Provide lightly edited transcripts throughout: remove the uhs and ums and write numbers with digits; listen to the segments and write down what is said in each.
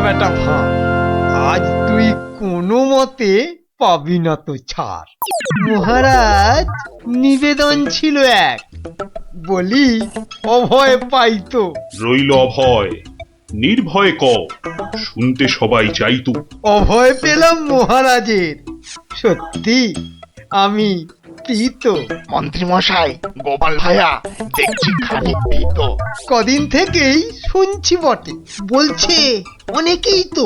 বেটা ভাই, আজ তুই কোনো মতে পাবি না তো ছাড়। মহারাজ নিবেদন ছিল এক, বলি অভয় পাইতো। রইল অভয়, নির্ভয় ক, শুনতে সবাই চাইতো। অভয় পেলাম মহারাজের, সত্যি আমি প্রীত। মন্ত্রী মশাই, গোপাল ভাইয়া দেখছি খানিক ভীত। কদিন থেকেই শুনছি বটে, বলছে অনেকেই তো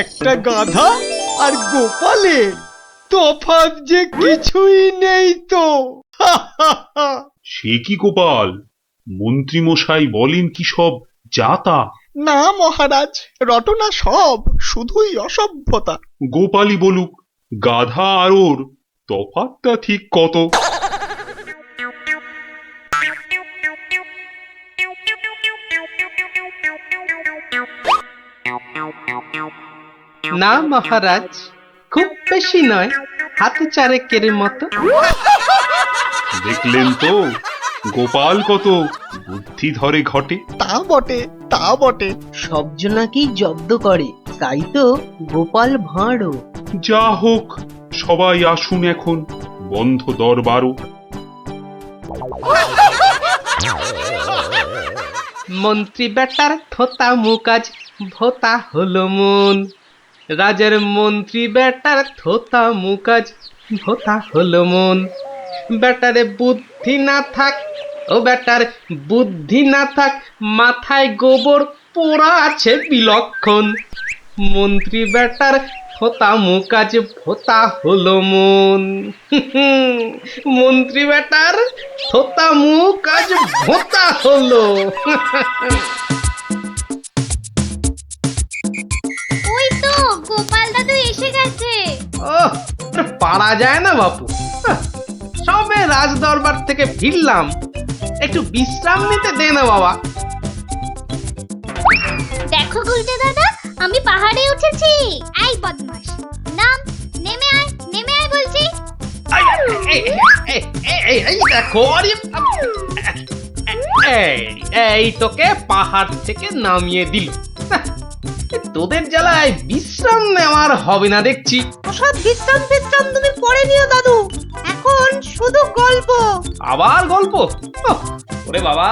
একটা গাধা আর গোপালের তফাৎ যে কিছুই নেই তো। সে কি গোপাল, মন্ত্রী মশাই বলেন কি সব যাতা? না মহারাজ, রটনা সব, শুধুই অসভ্যতা। গোপালই বলুক, গাধা আর ওর তফাৎটা ঠিক কত? না মহারাজ, খুব বেশি নয়, হাতে চারেকের মতো। দেখলেন তো গোপাল কত বুদ্ধি ধরে ঘটে। তা বটে, তা বটে। সব জনাকেই জব্দ করে, তাই তো গোপাল ভাঁড়ও। যা হোক, সবাই আসুন এখন, বন্ধ দরবারও। মন্ত্রী বেটার থোতা মুকাজ ভোতা হলো মন। রাজার মন্ত্রী বেটার থোতা মুকাজ ভোতা হলো মন। বেটারে বুদ্ধি না থাক, ও বেটার বুদ্ধি না থাক, মাথায় গোবর পোড়া আছে বিলক্ষণ। মন্ত্রী বেটার থোতা মুকাজ ভোতা হলো মন। মন্ত্রী বেটার থোতা মুকাজ ভোতা হলো। ওই তো গোপাল দাদু এসে গেছে। ওহ, আর পারা যায় না বাপু। সবে রাজ দরবার থেকে ফিরলাম, একটু বিশ্রাম নিতে দে না বাবা। দেখো গুলটে দাদা, আমি পাহাড়ে উঠেছি। এই বদমাশ, নাম, নেমে আয়, নেমে আয় বলছি। এই দেখো, এই তোকে পাহাড় থেকে নামিয়ে দিল। তোদের জ্বালায় বিশ্রাম নেওয়ার হবে না দেখছি। সব বিশ্রাম বিশ্রাম তুমি পরে নিও দাদু, এখন শুধু গল্প। আবার গল্প? ওরে বাবা,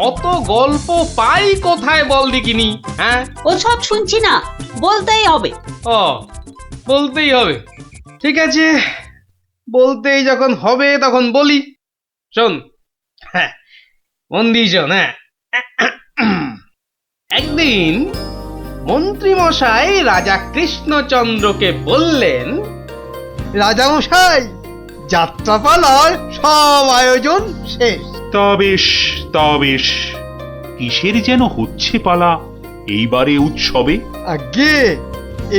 অত গল্প পাই কোথায় বল দেখিনি? হ্যাঁ, ওসব শুনছি না, বলতেই হবে। ও, বলতেই হবে। ঠিক আছে, বলতেই যখন হবে তখন বলি। শোন, হ্যাঁ, মন দিয়ে শোন। হ্যাঁ, একদিন মন্ত্রী মশাই রাজা কৃষ্ণচন্দ্রকে বললেন, রাজামশাই, যাত্রাপালার সব আয়োজন শেষ। তা বেশ, তা বেশ, কিসের যেন হচ্ছে পালা এইবারে উৎসবে? আগে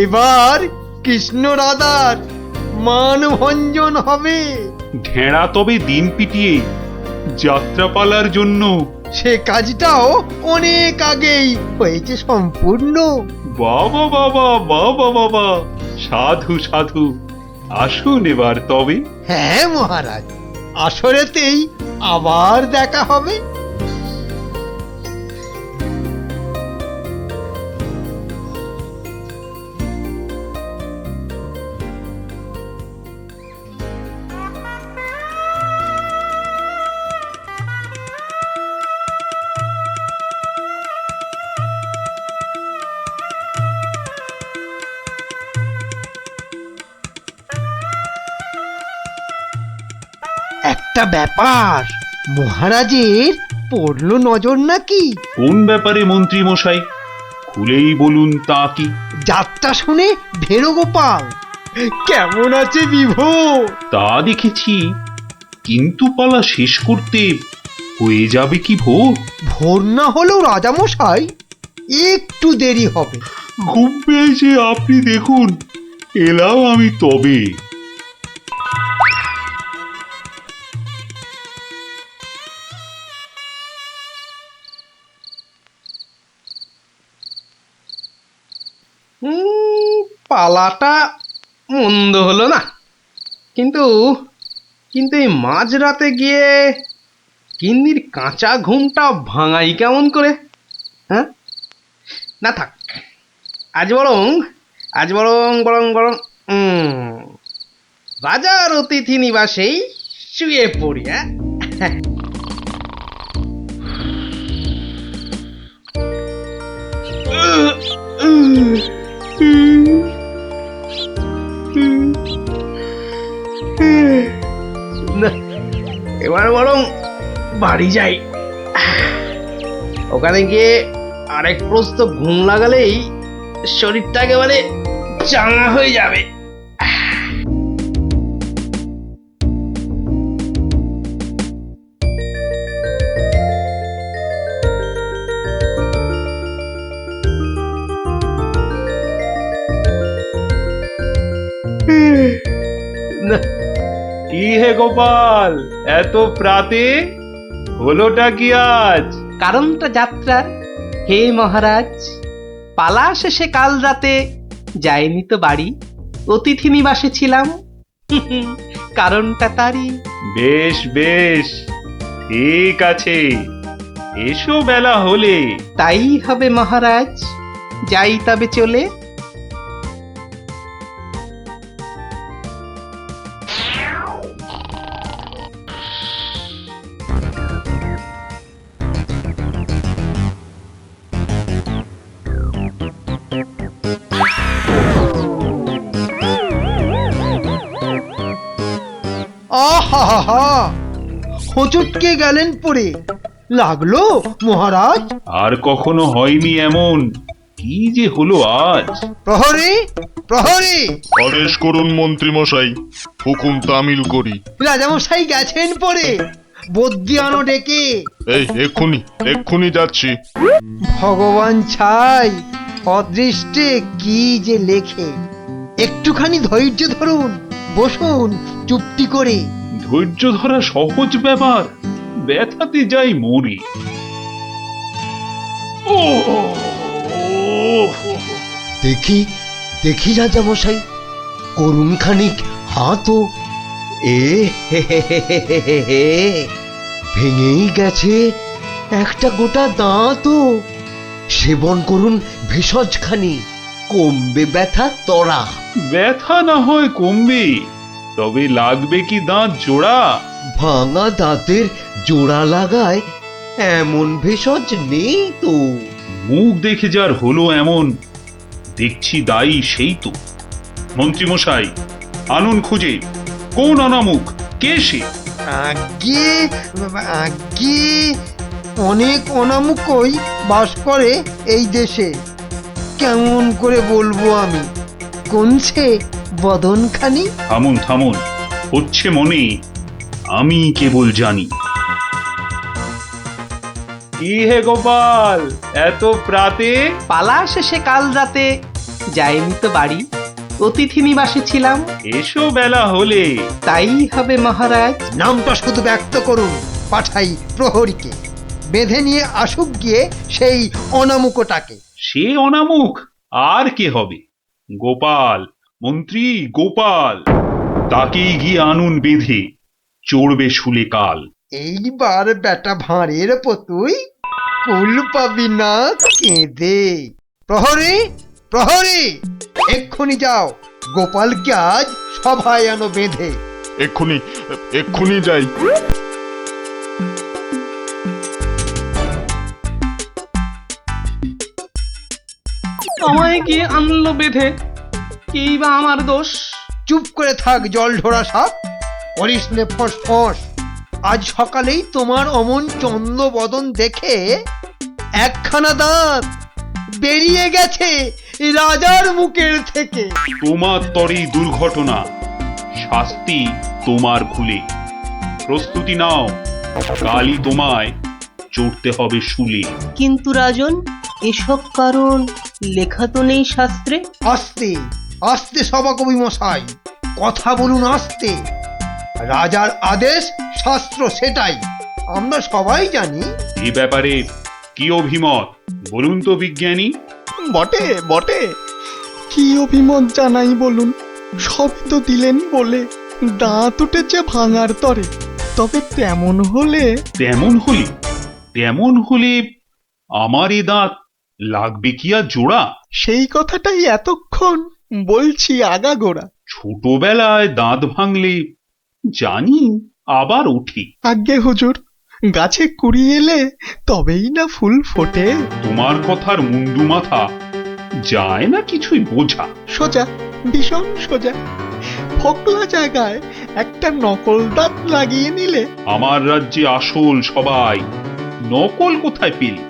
এবার কৃষ্ণ রাধার মানভঞ্জন হবে। ঢেঁড়া তবে দিন পিটিয়ে যাত্রাপালার জন্য? সে কাজটাও অনেক আগেই হয়েছে সম্পূর্ণ। বাবা বাবা বাবা বাবা, সাধু সাধু, আসুন এবার তবে। হ্যাঁ মহারাজ, আসরেতেই আবার দেখা হবে। একটা ব্যাপার, মহারাজের পড়লো নজর নাকি? কোন ব্যাপারে মন্ত্রী মশাই, খুলেই বলুন তা কি? যাত্রা শুনে ভেরো গোপাল কেমন আছে বিভোর? তা দেখেছি, কিন্তু পালা শেষ করতে হয়ে যাবে কি ভোর? ভোর না হলেও রাজামশাই একটু দেরি হবে। ঘুম পেয়েছে আপনি দেখুন, এলাম আমি তবে। পালাটা মন্দ হলো না, কিন্তু কিন্তু এই মাঝরাতে গিয়ে গিন্নির কাঁচা ঘুমটা ভাঙাই কেমন করে? হ্যাঁ, না থাক, আজ বরং বরং বরং রাজার অতিথি নিবাসেই শুয়ে পড়ি। না, এবার বরং বাড়ি যাই। ওখানে গিয়ে আরেক প্রস্ত ঘুম লাগালেই শরীরটা একেবারে চাঙা হয়ে যাবে। না, কি হে গোপাল, এত প্রাতে হলোটা কি আজ? কারণটা যাত্রার হে মহারাজ, পালা শেষে কাল রাতে যাইনি তো বাড়ি, অতিথি নিবাসে ছিলাম। কারণটা তারই। বেশ বেশ, ঠিক আছে, এসো বেলা হলে। তাই হবে মহারাজ, যাই তবে চলে। আহা, হোঁচটকে গেলেন পড়ে। লাগলো মহারাজ? আর কখনো হয়নি এমন, কি যে হলো আজ। প্রহরী, প্রহরী! আদেশ করুন মন্ত্রী মশাই, হুকুম তামিল করি। রাজামশাই গেছেন পড়ে, বদ্যি আনো ডেকে। এই এক্ষুনি যাচ্ছি। ভগবান ছাই, অদৃষ্টে কি যে লেখে। একটুখানি ধৈর্য ধরুন, বসুন চুপটি করে। ধৈর্য ধরা সহজ ব্যাপার, ব্যথাতে যাই মরি। ও দেখি দেখি রাজামশাই, করুন খানিক হাতও। এ হে হে হে হে হে হে হে, ভেঙেই গেছে একটা গোটা দাঁতও। সেবন করুন ভেষজ খানি, কমবে ব্যথা তরা। ব্যথা না হয় কমবে, তবে লাগবে কি দাঁত জোড়া? ভাঙা দাঁতের জোড়া লাগায় এমন ভেষজ নেই তো। মুখ দেখে যার হলো এমন, দেখছি দায়ী সেই তো। মন্ত্রীমশাই, আনুন খুঁজে, কোন অনামুখ, কে সে? আগে আগে অনেক অনামুকই বাস করে এই দেশে। কেমন করে বলবো আমি, কোনছে বদনখানি? থামুন, হচ্ছে মনে, আমি কেবল জানি। কি হে গোপাল, এত প্রাতে? পালা শেষে কাল রাতে যাইনি তো বাড়ি, অতিথি নিবাসে ছিলাম। এসো বেলা হলে। তাই হবে মহারাজ। নামটা শুধু ব্যক্ত করুন, পাঠাই প্রহরীকে, বেঁধে নিয়ে আসুক গিয়ে সেই অনামুকটাকে। সে অনামুখ আর কে হবে? গোপাল, মন্ত্রী গোপাল, তাকেই গিয়ে আনুন বেঁধে, চড়বে শুলে কাল। এইবার বেটা ভাঁড়ের পতুই, কুল পাবি না কেঁদে। প্রহরী, প্রহরী! এক্ষুনি যাও, গোপালকে আজ সভায় আনো বেঁধে। এক্ষুনি যাই। আমায় গিয়ে আনলো বেঁধে, কি বা আমার দোষ? চুপ করে থাক জল ঢোড়া সাপ, করিস নে ফস ফস। আজ সকালেই তোমার অমন চন্দ্র বদন দেখে একখানা দাঁত বেরিয়ে গেছে রাজার মুখের থেকে। তোমার তরেই দুর্ঘটনা, শাস্তি তোমার ভুলে। প্রস্তুতি নাও, কালই তোমায় চড়তে হবে শুলে। কিন্তু রাজন, এসব কারণ লেখা তো নেই শাস্ত্রে। আস্তে আস্তে সভাকবি মশাই, কথা বলুন আস্তে। রাজার আদেশ শাস্ত্র সেটাই, আমরা সবাই জানি। এ ব্যাপারে কি অভিমত বলুন তো বিজ্ঞানী? বটে, কি অভিমত জানাই বলুন? সবই তো দিলেন বলে, দাঁত উঠেছে ভাঙার তরে। তবে তেমন হলে তেমন হলে আমার এ দাঁত লাগবে কি আর জোড়া? সেই কথাটাই এতক্ষণ বলছি আগাগোড়া। ছোটবেলায় দাঁত ভাঙলে জানি আবার ওঠে। আজ্ঞে হুজুর, গাছে কুড়ি এলে তবেই না ফুল ফোটে। তোমার কথার মুন্ডু মাথা যায় না কিছুই বোঝা। সোজা, ভীষণ সোজা। ফকলা জায়গায় একটা নকল দাঁত লাগিয়ে নিলে। আমার রাজ্যে আসল সবাই, নকল কোথায় পেলি?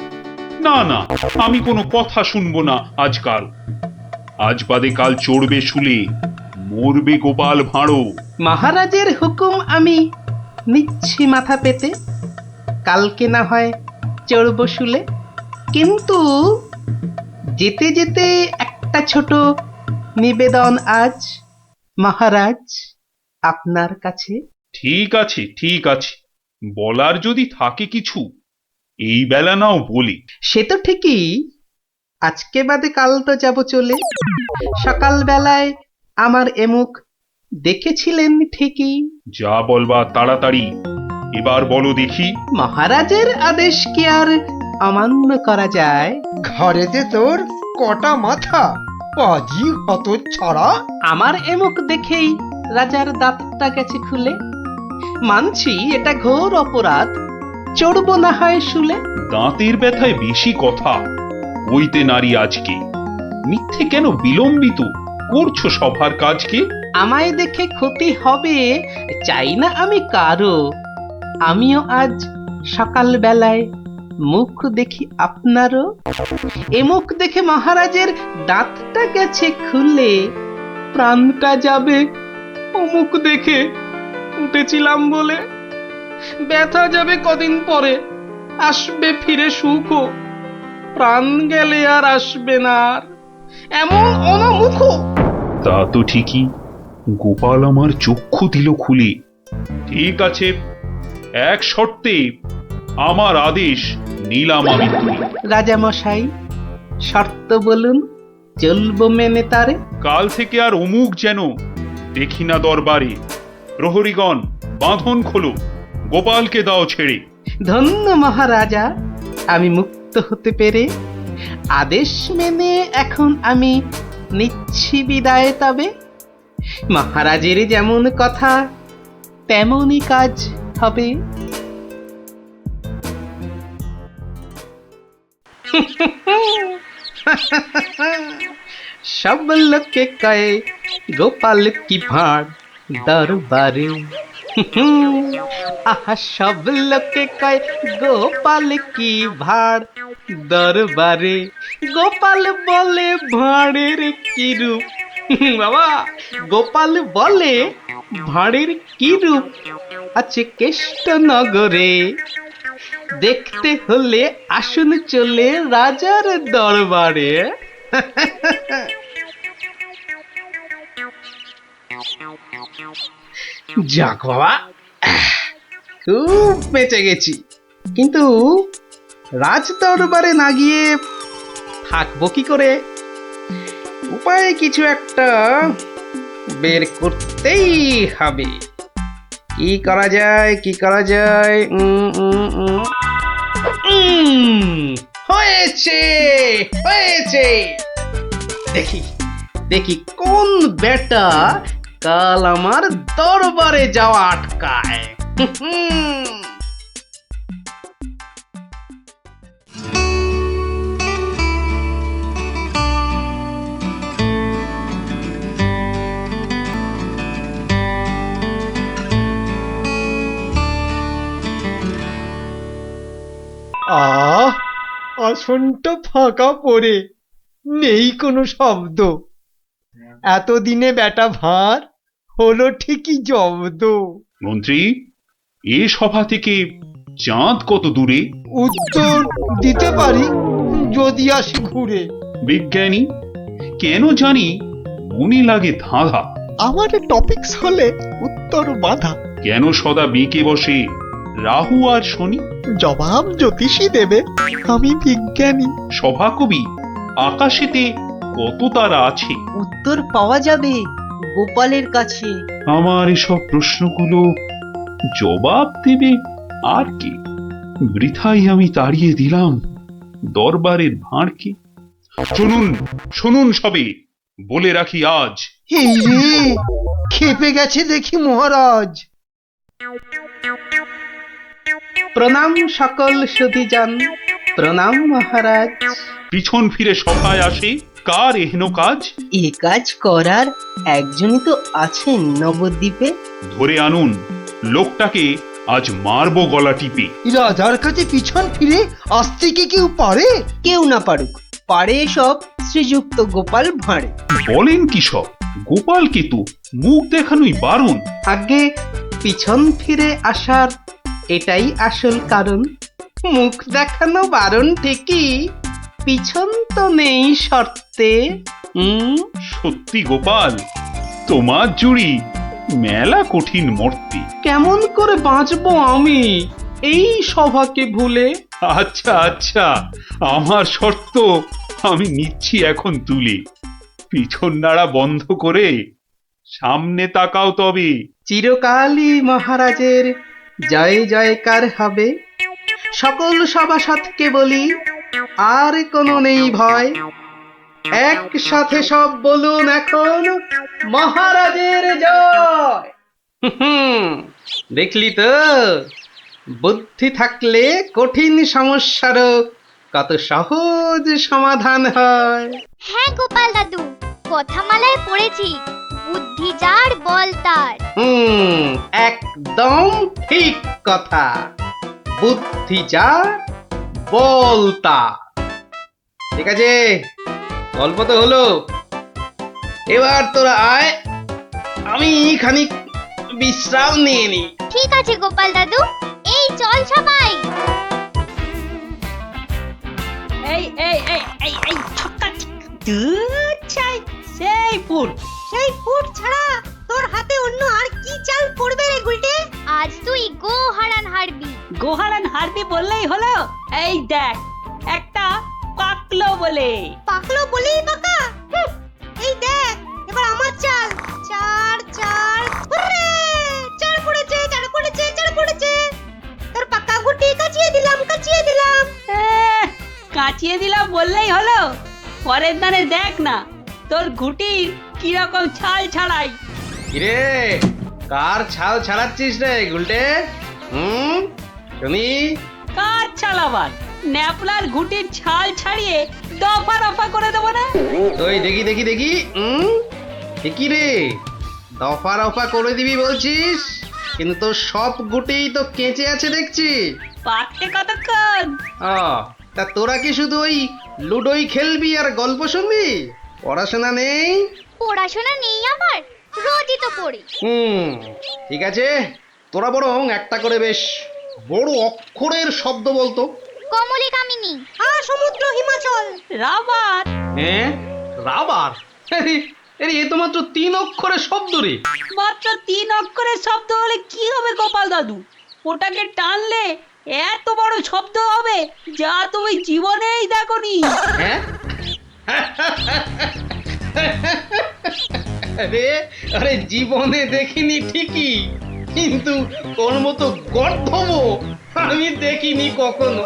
না না, আমি কোনো কথা শুনবো না আজকাল। আজ বাদে কাল চড়বে শুলে, মরবে গোপাল ভাঁড়ো। মহারাজের হুকুম আমি নিচ্ছি মাথা পেতে, কালকে না হয় চড়ব শুলে। কিন্তু যেতে যেতে একটা ছোট নিবেদন আজ মহারাজ আপনার কাছে। ঠিক আছে ঠিক আছে, বলার যদি থাকে কিছু এই বেলা নাও বলি। সে তো ঠিকই, আজকে বাদে কাল তো যাব চলে। সকাল বেলায় আমার এমুখ দেখেছিলেন ঠিকই। যা বলবা তাড়াতাড়ি এবার বলো দেখি। মহারাজের আদেশ কি আর অমান্য করা যায়? ঘরেতে তোর কটা মাথা, পাজি হত ছড়া। আমার এমুখ দেখেই রাজার দাঁতটা গেছে খুলে। মানছি এটা ঘোর অপরাধ, চড়ব না হয় শুলে। দাঁতের ব্যথায় বেশি কথা কইতে নারী আজকে। মিথ্যে কেন বিলম্বিত করছো সভার কাজকে? আমায় দেখে ক্ষতি হবে চাই না আমি কারো। আমিও আজ সকাল বেলায় মুখ দেখি আপনারও। এ মুখ দেখে মহারাজের দাঁতটা গেছে খুলে। প্রাণটা যাবে ও মুখ দেখে উঠেছিলাম বলে। ব্যথা যাবে কদিন পরে, আসবে ফিরে সুখ। প্রাণ গেলে আর আসবে না আর এমন অনামুখ। তা তো ঠিকই, গোপাল আমার চক্ষু দিল খুলে। ঠিক আছে, এক শর্তে আমার আদেশ নিলাম আমি তুলে। রাজা মশাই, শর্ত বলুন, চলবো মেনে তারে। কাল থেকে আর অমুক যেন দেখি না দরবারে। প্রহরীগণ বাঁধন খোলো, গোপালকে দাও ছেড়ে। ধন্য মহারাজা, আমি মুক্ত হতে পেরে। আদেশ মেনে এখন আমি নিচ্ছি বিদায় তবে। মহারাজের যেমন কথা তেমনই কাজ হবে। সব লোকে কয়ে গোপাল কি ভাঁড় দরবারে। আহা, সব লোকে কয় গোপাল কি ভাঁড় দরবারে। গোপাল বলে ভাঁড়ের কি রূপ। বাবা, গোপাল বলে ভাঁড়ের কি রূপ আছে কেষ্ট নগরে। দেখতে হলে আসুন চলে রাজার দরবারে। যাক বাবা, খুব বেঁচে গেছি। কিন্তু রাজ দরবারে না গিয়ে থাকবো কি করে? উপায় কিছু একটা বের করতেই হবে। কি করা যায়, কি করা যায়? হয়েছে হয়েছে, দেখি দেখি কোন বেটা কাল আমার দরবারে যাওয়া আটকায়। আহ, আসনটা ফাঁকা পড়ে নেই কোনো শব্দ। এতদিনে বেটা ভাঁড় হলো ঠিকই জব্দ। মন্ত্রী, এ সভা থেকে চাঁদ কত দূরে? উত্তর দিতে পারি যদি আসি ঘুরে। বিজ্ঞানী, কেন জানি মনে লাগে ধাঁধা। আমার টপিকস হলে উত্তর বাধা। কেন সদা বেঁকে বসে রাহু আর শনি? জবাব জ্যোতিষী দেবে, আমি বিজ্ঞানী। সভাকবি, আকাশেতে কত তারা আছে? উত্তর পাওয়া যাবে গোপালের কাছে। আমার এসব প্রশ্নগুলো জবাব দেবে আর কে? বৃথাই আমি তাড়িয়ে দিলাম দরবারের ভাঁড় কি? শুনুন শুনুন সবে, বলে রাখি আজ এই রে, খেপে গেছে দেখি মহারাজ। প্রণাম সকল সুধীজন, প্রণাম মহারাজ। পিছন ফিরে সভায় আসে কার এহেন কাজ? এ কাজ করার একজনই তো আছেন নবদ্বীপে। ধরে আনুন লোকটাকে, আজ মারবো গলা টিপে। রাজার কাছে পিছন ফিরে আসতে কি কেউ পারে? কেউ না পারুক, পারে সব শ্রীযুক্ত গোপাল ভাঁড়ে। বলেন কি সব? গোপালকে তো মুখ দেখানোই বারণ। আগে পিছন ফিরে আসার এটাই আসল কারণ। মুখ দেখানো বারণ ঠিকই, পিছন তো নেই শর্তে। সত্যি গোপাল, তোমার জুড়ি মেলা কঠিন মর্তে। কেমন করে বাঁচবো আমি এই সভাকে ভুলে? আচ্ছা আচ্ছা, আমার শর্ত আমি নিচ্ছি এখন তুলে। পিছন নাড়া বন্ধ করে সামনে তাকাও তবে। চিরকালই মহারাজের জয় জয়কার হবে। সকল সভাসদকে বলি, আর কোনো নেই ভয়। একসাথে সব বলুন এখন, মহারাজের জয়। দেখলি তো, বুদ্ধি থাকলে কঠিন সমস্যারও কত সহজ সমাধান হয়। হ্যাঁ গোপাল দাদু, কথামালায় পড়েছি, বুদ্ধি যার বল তার। একদম ঠিক কথা। বুদ্ধি যা, বল তা। ঠিক আছে, গল্প তো হলো, এবার তোরা আয়, আমি খানিক বিশ্রাম নিয়ে নি। ঠিক আছে গোপাল দাদু, এই চল সবাই। এই এই এই এই এই ছক্কা দুচ্ছাই, সেই ফুট ছাড়া তোর হাতে অন্য আর কি চাল পড়বে রে গুলটে? আজ তুই গো হারান হারবি। গোহারান হারবি বললেই হলো। এই দেখ, একটা পাকলো বলেই পাকা। এই দেখ, এবার আমার চাল। চার চার, হুররে! চার পড়েছে। তোর পাকা গুটি কাচিয়ে দিলাম। কাচিয়ে দিলাম বললেই হলো। পরের দানে দেখ না তোর ঘুটির কিরকম ছাল ছাড়াই। কিরে, কার ছাল ছাড়াচ্ছিস রে গুলটে? শুনি। কার ছাল আবার? ন্যাপলার ঘুটির ছাল ছাড়িয়ে দফা রফা করে দেবো না? ওই দেখি কি রে, দফা রফা করে দিবি বলছিস, কিন্তু তোর সব গুটেই তো কেঁচে আছে দেখছি। পাকতে কতক্ষণ? তা তোরা কি শুধু ওই লুডোই খেলবি আর গল্প শুনবি? পড়াশোনা নেই? পড়াশোনা নেই আমার, রোজই তো পড়ি। ঠিক আছে, তোরা বরং একটা করে বেশ বড় অক্ষরের শব্দ বলতো। কমলি কামিনী, সমুদ্র হিমাচল, রাবার। হ্যাঁ, রাবার? এ তো মাত্র 3 অক্ষরের শব্দ রে। মাত্র 3 অক্ষরের শব্দ হলে কি হবে গোপাল দাদু? ওটাকে টানলে এত বড় শব্দ হবে যা তুমি জীবনেই দেখোনি। হ্যাঁ? আরে জীবনে দেখিনি ঠিকই, কিন্তু তোর মতো গর্ধব আমি দেখিনি কখনো।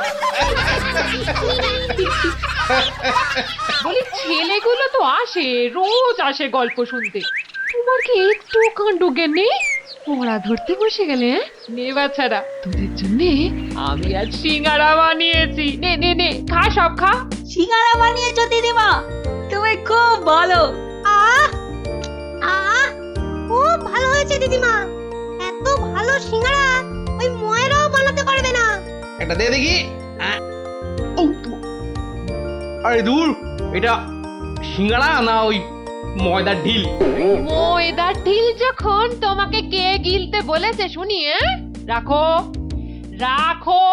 বলি ছেলেগুলো তো আসে, রোজ আসে গল্প শুনতে, তোমার কি একটু কাণ্ড জ্ঞান নেই? পড়া ধরতে বসে গেলে? নে বাচ্চারা, তোদের জন্য আমি আজ সিঙ্গারা বানিয়েছি। নে নে নে, খা, সব খা। সিঙ্গারা বানিয়েছো দিদিমা, তুমি খুব ভালো। খুব ভালো হয়েছে দিদিমা। এত ভালো সিঙ্গারা ওই ময়রাও বানাতে পারবে না। একটা দে দেখি। আরে দূর, এটা সিঙ্গারা না ওই ময়দার ঢিল? ময়দার ঢিল যখন তোমাকে কে গিলতে বলেছে শুনি? রাখো রাখো,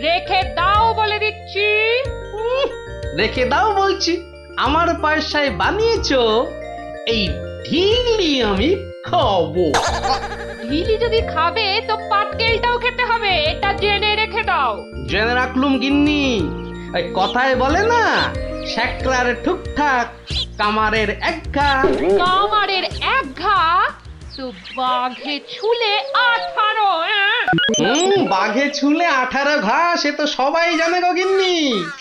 রেখে দাও বলে দিচ্ছি। রেখে দাও বলছি? আমার পয়সায় বানিয়েছো, এই ঢিলি আমি খাবো। ঢিলি যদি খাবে তো পাটকেলটাও খেতে হবে, এটা জেনে রেখে দাও। জেনে রাখলুম গিন্নি। ওই কথায় বলে না, শেকরার ঠুকঠাক, কামারের এক ঘা। কামারের এক ঘা তো বাঘে ছুলে 18। বাঘে ছুলে 18 ঘা, সে তো সবাই জানে গো গিন্নি।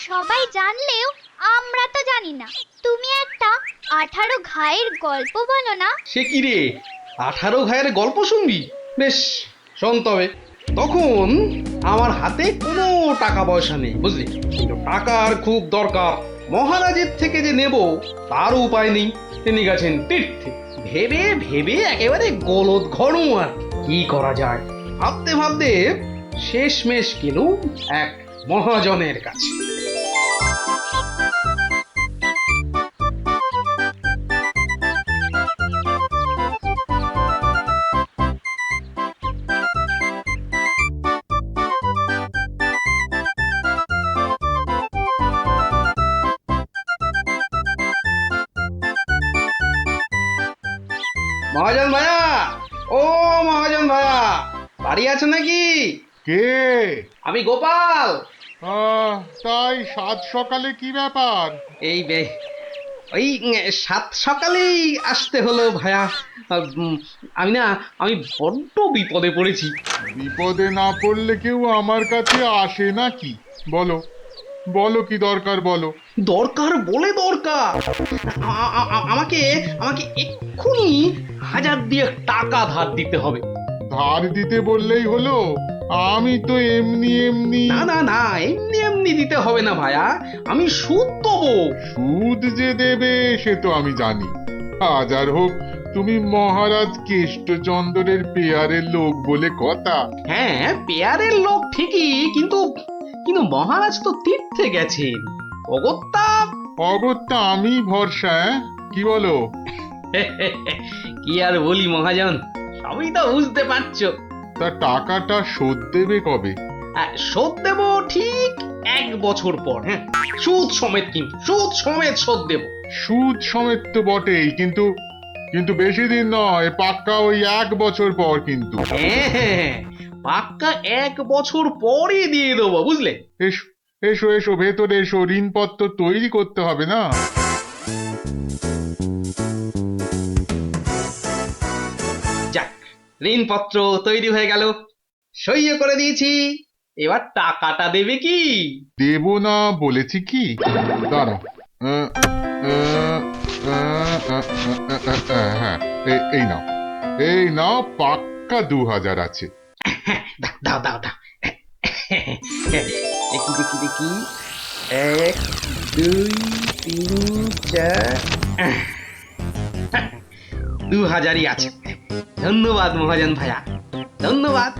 সবাই জানলেও আমরা তো জানি না। তুমি একটা 18 ঘায়ের গল্প বলো না। সে কি রে, 18 ঘায়ের গল্প শুনবি? বেশ, শোন তবে। তখন আমার হাতে কোনো টাকা পয়সা নেই, বুঝলি, কিন্তু টাকার খুব দরকার। মহারাজের থেকে যে নেব তার উপায় নেই। তিনি গেছেন তীর্থে। ভেবে ভেবে একেবারে গলদ ঘনু। আর কি করা যায় ভাবতে ভাবতে শেষমেশ গেলুম এক মহাজনের কাছে। মহাজন ভাইয়া, ও মহাজন ভাইয়া, বাড়ি আছে নাকি? কে? আমি গোপাল। তাই সাত সকালে কি ব্যাপার? এই ওই 7 সকালেই আসতে হলো ভাইয়া। আমি বড্ড বিপদে পড়েছি। বিপদে না পড়লে কেউ আমার কাছে আসে নাকি? বলো বলো, কি দরকার বলো। দরকার বলে দরকার। আমাকে আমাকে এক্ষুনি 1000 দিয়ে টাকা ধার দিতে হবে। ধার দিতে বললেই হলো? আমি তো এমনি এমনি। না না না, এমনি এমনি দিতে হবে না ভাইয়া, আমি সুদ দেবো। সুদ যে দেবে সে তো আমি জানি। হাজার হোক, তুমি মহারাজ কেষ্টচন্দ্রের পেয়ারের লোক বলে কথা। হ্যাঁ, পেয়ারের লোক ঠিকই, কিন্তু কিন্তু মহারাজ তো তীর্থে গেছেন। অগত্যা অগত্যা আমি ভরসা। কি বলো? কি আর বলি মহাজন, সবই তো বুঝতে পারছো। তা টাকাটা শোধ দেবে কবে? শোধ দেব ঠিক 1 বছর পর। হ্যাঁ, সুদ সমেত, কিন্তু সুদ সমেত শোধ দেব। সুদ সমেত তো বটেই, কিন্তু কিন্তু বেশি দিন নয়, পাক্কা ওই 1 বছর পর কিন্তু। হ্যাঁ, পাক্কা 1 বছর পরই দিয়ে দেবো, বুঝলে। এসো এসো এসো, ভেতরে এসো, ঋণপত্র তৈরি করতে হবে না? যাক, ঋণপত্র তৈরি হয়ে গেল, সইও করে দিয়েছি। এবার টাকাটা দেবে কি? দেব না বলেছি কি? দাঁড়াও। হ্যাঁ, এই নাও, এই নাও, পাক্কা 2000 আছে। দাও দাও দাও। দেখি দেখি দেখি, 1 2 3 4, 2000ই আছে। ধন্যবাদ মহাজন ভাইয়া, ধন্যবাদ,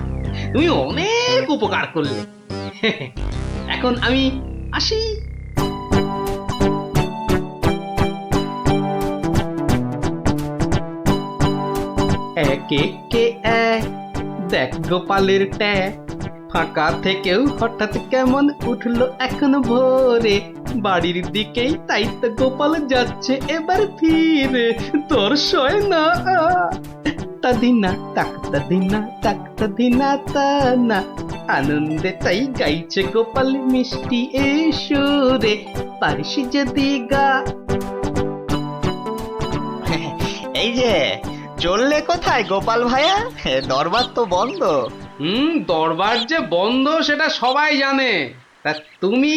তুমি অনেক উপকার করলে। এখন আমি আসি। এক একে এক, দেখ গোপালের ট্যাগ, ফাঁকা থেকেও হঠাৎ কেমন উঠলো এখন ভোরে, বাড়ির দিকেই তাই তো গোপাল যাচ্ছে এবার ফিরে, তোর সয় না তাদিনা তাকতা দিনা তাকতা দিনা তা না, আনন্দে তাই গাইছে গোপাল মিষ্টি এই সুরে, পারিস যদি গা। এই যে চললে কোথায় গোপাল ভাইয়া? দরবার তো বন্ধ। দরবার যে বন্ধ সেটা সবাই জানে। তা তুমি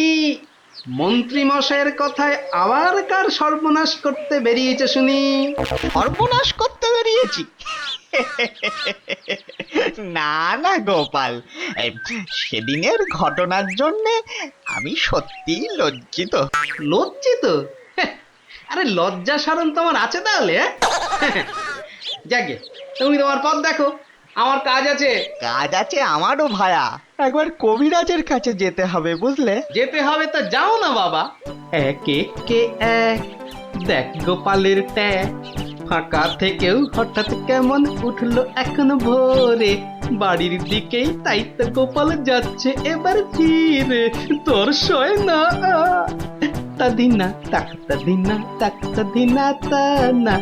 মন্ত্রী মশাইয়ের কথায় আবার কার সর্বনাশ করতে বেরিয়েছে শুনি? সর্বনাশ করতে বেরিয়েছি? না না গোপাল, সেদিনের ঘটনার জন্যে আমি সত্যিই লজ্জিত। লজ্জিত? আরে লজ্জা শরম তোমার আছে তাহলে? যাকে, তুমি তোমার পথ দেখো, আমার কাজ আছে। কাজ আছে আমারও ভায়া, একবার কবিরাজের কাছে যেতে হবে, বুঝলে। যেতে হবে তো যাও না বাবা। এক একে এক, দেখ গোপালের ট্যাগ, ফাঁকা থেকেও হঠাৎ কেমন উঠলো এখন ভোরে, বাড়ির দিকেই তাই তো গোপাল যাচ্ছে এবার ফিরে, তোর সয় না তাদিনা তাকতা দিনা তাকতা দিনা তা না।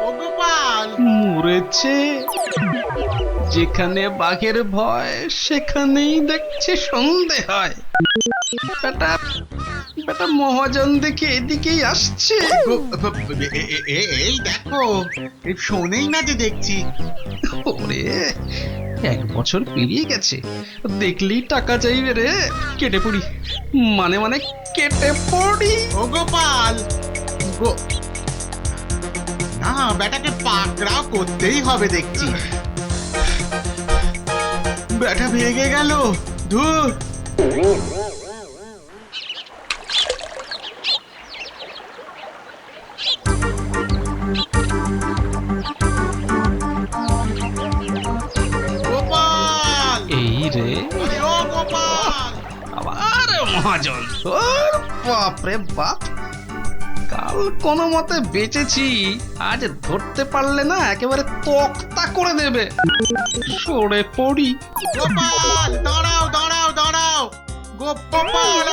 ও গোপাল, মরেছে। যেখানে বাঘের ভয় সেখানেই দেখছে সন্ধে হয়। বেটা বেটা মহাজন দেখে এদিকেই আসছে। এই দেখো, শোনেই না যে দেখছি। ওরে, 1 বছর পেরিয়ে গেছে, দেখলেই টাকা চাইবে রে। কেটে পড়ি, মানে মানে কেটে পড়ি। ও গোপাল, না বেটাকে পাকড়াও করতেই হবে দেখছি। বেটা ভেগে গেল, ধুর। গোপাল, এই রে, আরে ও গোপাল, আবার মহাজন। ওর বাপরে বাপ, কাল কোনো মতে বেঁচেছি, আজ ধরতে পারলে না একেবারে তক্তা করে দেবে। সরে পড়ি। গোপাল, দাঁড়াও দাঁড়াও দাঁড়াও, গোপাল।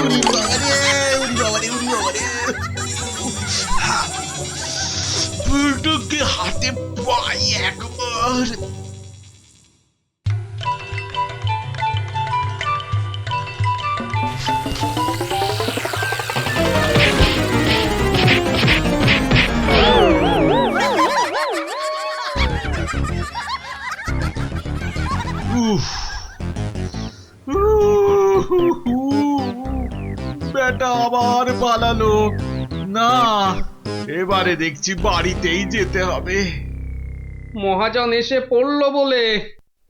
উরি বাবারে, উরি বাবারে, উরি বাবারে। বুলটুকে হাতে পাই একবার। বেটা আবার পালালো। না, এবারে দেখছি বাড়িতেই যেতে হবে। মহাজন এসে পড়লো বলে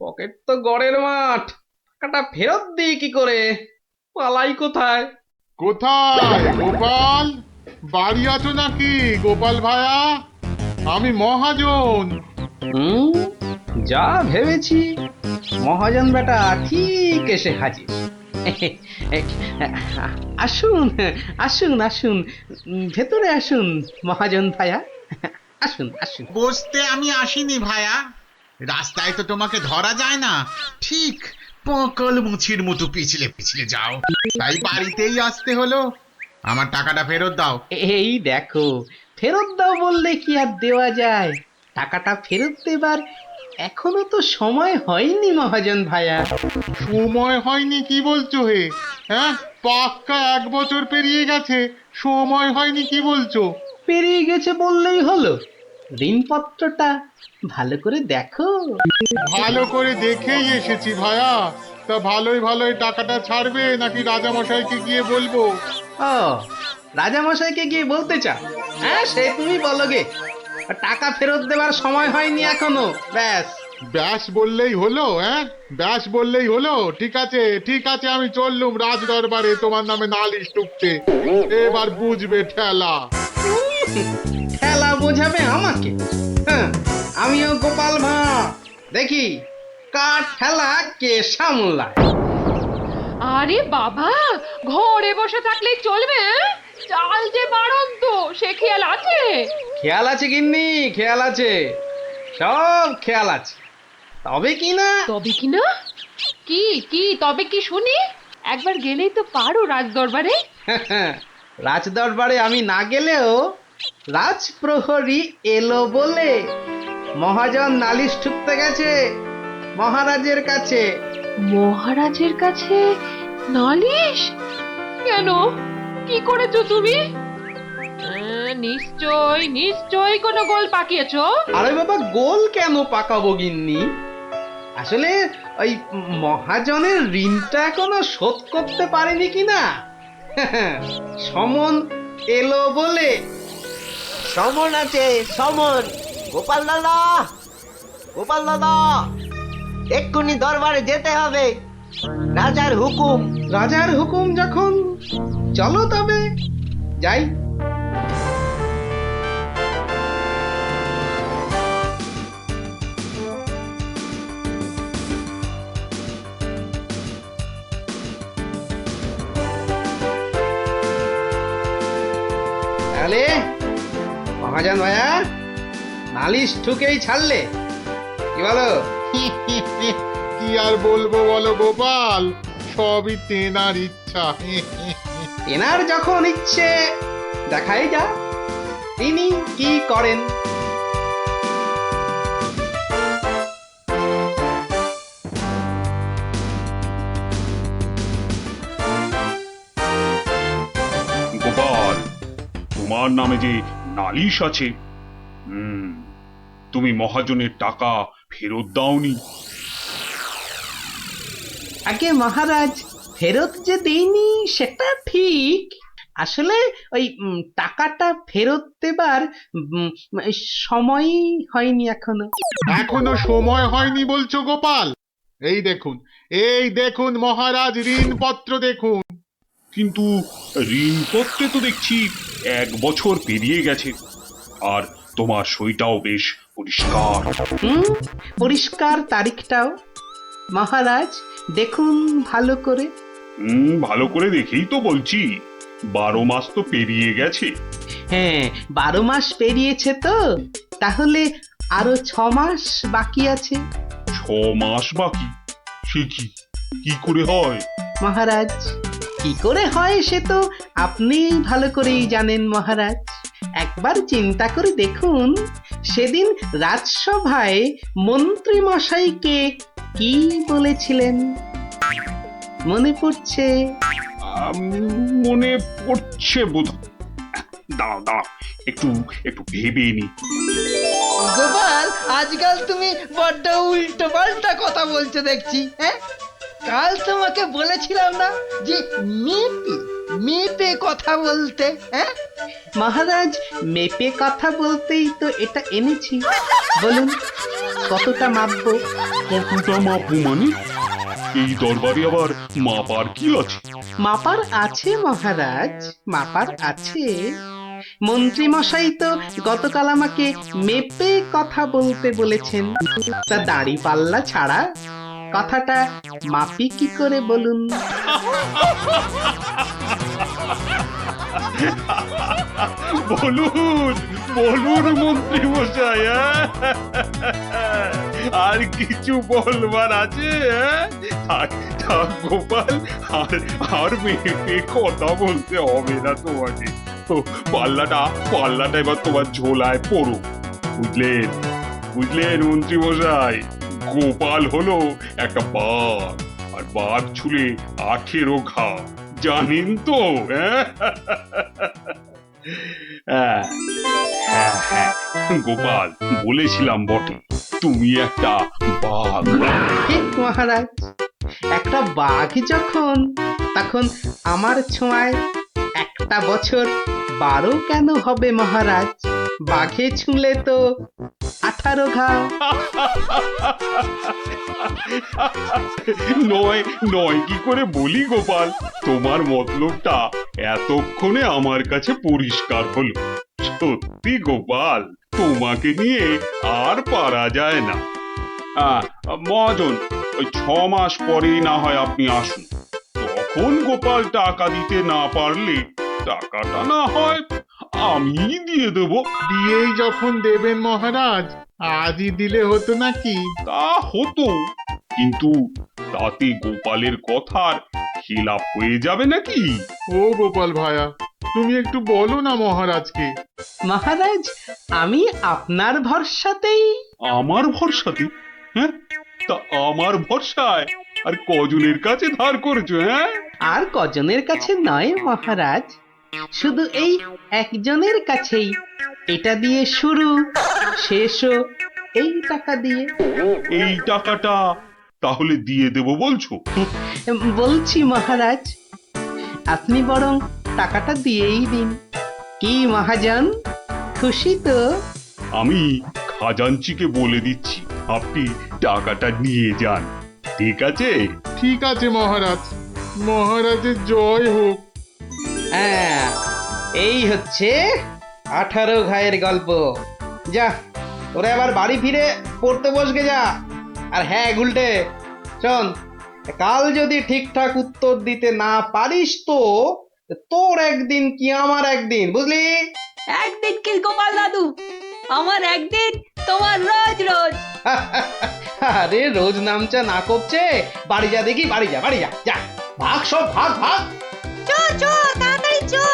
পকেট তো গড়ের মাঠ, টাকাটা ফেরত দিই কি করে? পালাই কোথায়? কোথায় গোপাল? বাড়ি আছো নাকি গোপাল ভায়া? আমি মহাজন। যা ভেবেছি, মহাজন বেটা ঠিক এসে হাজির। আসুন আসুন আসুন, ভেতরে আসুন মহাজন ভায়া, আসুন আসুন। বসতে আমি আসিনি ভায়া, রাস্তায় তো তোমাকে ধরা যায় না, ঠিক পকল মুছির মতো পিছলে পিছলে যাও, তাই বাড়িতেই আসতে হলো। আমার টাকাটা ফেরত দাও। এই দেখো, ফেরত দাও বললে কি আর দেওয়া যায়? টাকাটা ফেরত দেবার এখনো তো সময় হয়নি মহাজন ভায়া। সময় হয়নি কি বলছো হে? হ্যাঁ, পাক্কা 1 বছর পেরিয়ে গেছে, সময় হয়নি কি বলছো? পেরিয়ে গেছে বললেই হলো? ঋণপত্রটা ভালো করে দেখো। ভালো করে দেখেই এসেছি ভায়া। তা ভালোই ভালোই টাকাটা ছাড়বে নাকি রাজামশাইকে গিয়ে বলবো? ও, রাজামশাইকে গিয়ে বলতে চাও? হ্যাঁ, সে তুমি বলো গে। টাকা ফেরত দেবার সময় হয়নি এখনো, ব্যাস। ব্যাস বললেই হলো? হ্যাঁ, ব্যাস বললেই হলো? ঠিক আছে ঠিক আছে, আমি চললুম রাজ দরবারে তোমার নামে নালিশ টুকতে। এবার বুঝবে ঠেলা। ঠেলা বোঝাবে আমাকে? হ্যাঁ, আমিও গোপাল ভাঁ, দেখি কার ঠেলা কে সামলায়। আরে বাবা, ঘরে বসে থাকলেই চলবে? চাল যে বাড়ন্ত, সে খেয়াল আছে? খেয়াল আছে গিন্নি, খেয়াল আছে, সব খেয়াল আছে। তবে কি না? তবে কি না? কি কি তবে কি শুনি? একবার গেলেই তো পারো রাজ দরবারে। রাজ দরবারে আমি না গেলেও রাজপ্রহরী এলো বলে মহাজন নালিশ ঠুকতে গেছে মহারাজের কাছে। মহারাজের কাছে নালিশ? কেন, কি করেছো তুমি? নিশ্চয় নিশ্চয় কোনো গোল পাকিয়েছো। আরে বাবা, গোল কেন পাকাবো গিন্নি? আসলে ওই মহাজনের ঋণটা এখনো শোধ করতে পারেনি কিনা। সমন এলো বলে। সমন আছে, সমন। গোপাল দাদা, গোপাল দাদা, এক্ষুনি দরবারে যেতে হবে, রাজার হুকুম। রাজার হুকুম যখন, চলো তবে যাই। তাহলে মহাজন ভাইয়া নালিশ ঠুকেই ছাড়লে, কি বলো? কি আর বলবো বলো গোপাল, সবই তেনার ইচ্ছা। এনার যখন ইচ্ছে দেখাই যা। তিনি কি করেন। গোপাল, তোমার নামে যে নালিশ আছে, তুমি মহাজনের টাকা ফেরত দাওনি। আগে মহারাজ, ফেরত যে দেইনি সেটা ঠিক, আসলে ওই টাকাটা ফেরত দেবার সময়ই হয়নি এখনো। এখনো সময় হয়নি বলছো গোপাল? এই দেখুন মহারাজ, ঋণপত্র দেখুন। কিন্তু ঋণপত্রে তো দেখছি 1 বছর পেরিয়ে গেছে, আর তোমার সইটাও বেশ পরিষ্কার। পরিষ্কার তারিখটাও। মহারাজ দেখুন ভালো করে। ভালো করে দেখেই তো বলছি, 12 মাস তো পেরিয়ে গেছে। হ্যাঁ, 12 মাস পেরিয়েছে তো, তাহলে আরো 6 মাস বাকি আছে। 6 মাস বাকি? সে কি করে হয়? মহারাজ, কি করে হয় সে তো আপনি ভালো করেই জানেন মহারাজ। একবার চিন্তা করে দেখুন, সেদিন রাজসভায় মন্ত্রী মশাইকে কি বলেছিলেন, মনে পড়ছে? মনে পড়ছে বোধ। দাঁড়াও, একটু ভেবে নি। গোপাল, আজকাল তুমি বড্ড উল্টো পাল্টা কথা বলছো দেখছি। হ্যাঁ, কাল তোমাকে বলেছিলাম না যে মেপে কথা বলতে? হ্যাঁ মহারাজ, মেপে কথা বলতেই তো এটা এনেছি। বলুন কতটা মাপবো? কতটা মাপবো মানে? এই দরবারে আবার মাপার কি আছে? মাপার আছে মহারাজ, মাপার আছে। মন্ত্রী মশাই তো গতকাল আমাকে মেপে কথা বলতে বলেছেন, তা দাড়ি পাল্লা ছাড়া কথাটা মাপি কি করে বলুন? বলুন মন্ত্রী মশাই, আর কিছু বলবার আছে? থাক গোপাল, আর মেপে কথা বলতে হবে না তোমাকে। পাল্লাটা এবার তোমার ঝোলায় পড়ো। বুঝলেন মন্ত্রী মশাই? গোপাল হলো একটা বাঘ, আর বাঘ ছুলে 18 ঘা, জানেন তো? হ্যাঁ, গোপাল, বলেছিলাম বটে, তুমি একটা বাঘ। ঠিক মহারাজ, একটা বাঘ যখন, তখন আমার ছোঁয়ায় একটা বছর 12 কেন হবে মহারাজ? বাঘে ছুঁলে তো 18 ঘা। নয় কি করে বলি গোপাল? তোমার মতলবটা এতক্ষণে আমার কাছে পরিষ্কার হলো। সত্যি গোপাল, তোমাকে নিয়ে আর পারা যায় না। মহাজন, ওই 6 মাস পরেই না হয় আপনি আসুন। তখন গোপাল টাকা দিতে না পারলে টাকাটা না হয় আমি দিয়ে দেব। দিয়েই যখন দেবেন মহারাজ, আজই দিলে হতো নাকি? তা হতো, কিন্তু তাতে গোপালের কথার খিলাপ হয়ে যাবে নাকি? ও গোপাল ভায়া, তুমি একটু বলো না মহারাজকে। মহারাজ, আমি আপনার ভরসাতেই। আমার ভরসাতে? হ্যাঁ, তা আমার ভরসায় আর কজনের কাছে ধার করেছো? হ্যাঁ, আর কজনের কাছে নয় মহারাজ, শুধু এই একজনের কাছেই। এটা দিয়ে শুরু, শেষও এই টাকা দিয়ে। এই টাকাটা তাহলে দিয়ে দেব বলছো? বলছি মহারাজ, আপনি বরং টাকাটা দিয়েই দিন। কি মহাজন, খুশি তো? আমি খাজাঞ্চিকে বলে দিচ্ছি, আপনি টাকাটা নিয়ে যান। ঠিক আছে? ঠিক আছে মহারাজ, মহারাজের জয় হোক। হ্যাঁ, এই হচ্ছে 18 ঘায়ের গল্প। যা, ওরা আবার বাড়ি ফিরে পড়তে বসবে যা। আর হ্যাঁ গুলটে, শোন, কাল যদি ঠিকঠাক উত্তর দিতে না পারিস তো তোর একদিন কি আমার একদিন, বুঝলি? একদিন কি গোপাল দাদু, আমার একদিন, তোমার রোজ রোজ। আরে রোজ নামচা না করছে, বাড়ি যা দেখি, বাড়ি যা, যা ভাগ, সব ভাগ। চো তাড়াতাড়ি চো।